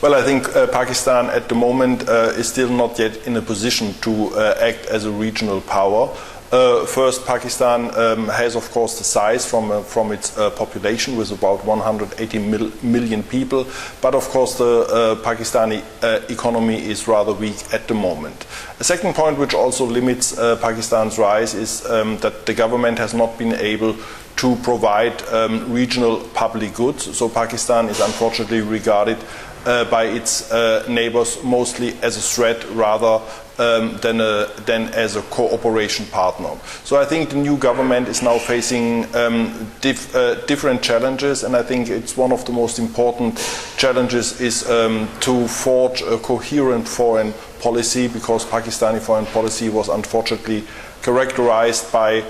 Well, I think Pakistan at the moment is still not yet in a position to act as a regional power. First, Pakistan has, of course, the size from its population with about 180 million people. But, of course, the Pakistani economy is rather weak at the moment. A second point which also limits Pakistan's rise is that the government has not been able to provide regional public goods. So Pakistan is unfortunately regarded by its neighbors mostly as a threat rather than as a cooperation partner. So I think the new government is now facing different challenges, and I think it's one of the most important challenges is to forge a coherent foreign policy, because Pakistani foreign policy was unfortunately characterized by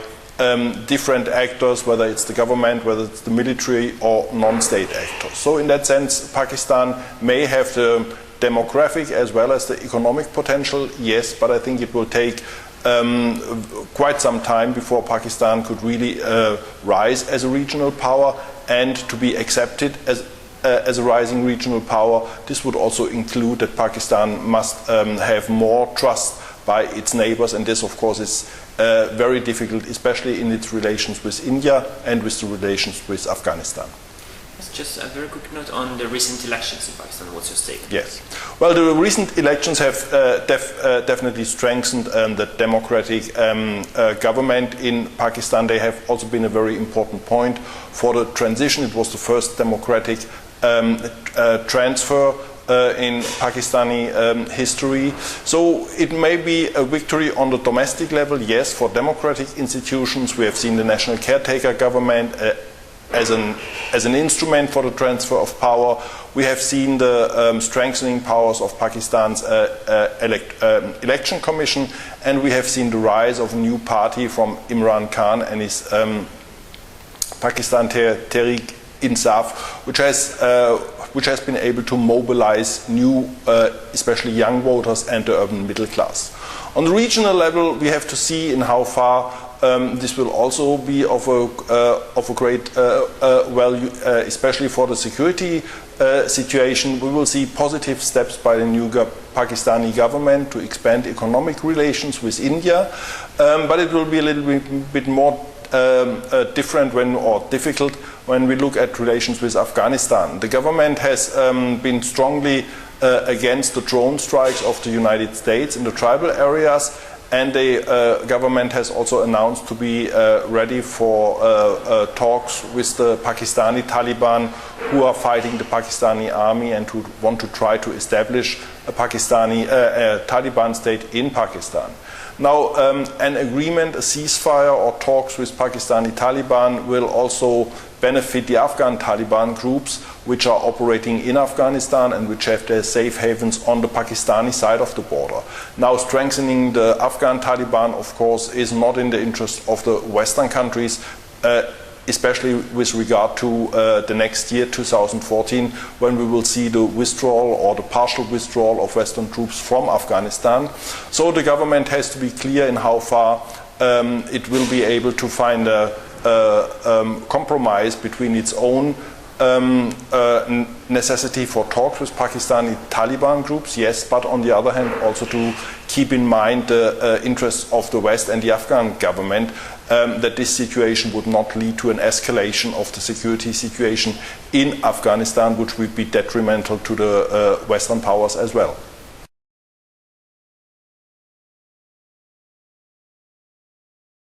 different actors, whether it's the government, whether it's the military or non-state actors. So in that sense, Pakistan may have the demographic as well as the economic potential, yes, but I think it will take quite some time before Pakistan could really rise as a regional power and to be accepted as a rising regional power. This would also include that Pakistan must have more trust by its neighbors, and this of course is very difficult, especially in its relations with India and with the relations with Afghanistan. Just a very quick note on the recent elections in Pakistan. What's your take? Yes. Well, the recent elections have definitely strengthened the democratic government in Pakistan. They have also been a very important point for the transition. It was the first democratic transfer in Pakistani history. So it may be a victory on the domestic level, yes, for democratic institutions. We have seen the national caretaker government as an instrument for the transfer of power. We have seen the strengthening powers of Pakistan's election commission, and we have seen the rise of a new party from Imran Khan and his Pakistan Tehreek Insaf, which has been able to mobilize new, especially young voters and the urban middle class. On the regional level, we have to see in how far this will also be of a great value, especially for the security situation. We will see positive steps by the new Pakistani government to expand economic relations with India, but it will be a little bit more different or difficult when we look at relations with Afghanistan. The government has been strongly against the drone strikes of the United States in the tribal areas, and the government has also announced to be ready for talks with the Pakistani Taliban, who are fighting the Pakistani army and who want to try to establish a Pakistani Taliban state in Pakistan. Now, an agreement, a ceasefire or talks with Pakistani Taliban will also benefit the Afghan Taliban groups, which are operating in Afghanistan and which have their safe havens on the Pakistani side of the border. Now, strengthening the Afghan Taliban, of course, is not in the interest of the Western countries, especially with regard to the next year, 2014, when we will see the withdrawal or the partial withdrawal of Western troops from Afghanistan. So the government has to be clear in how far it will be able to find a compromise between its own necessity for talks with Pakistani Taliban groups, yes, but on the other hand also to keep in mind the interests of the West and the Afghan government, that this situation would not lead to an escalation of the security situation in Afghanistan, which would be detrimental to the Western powers as well.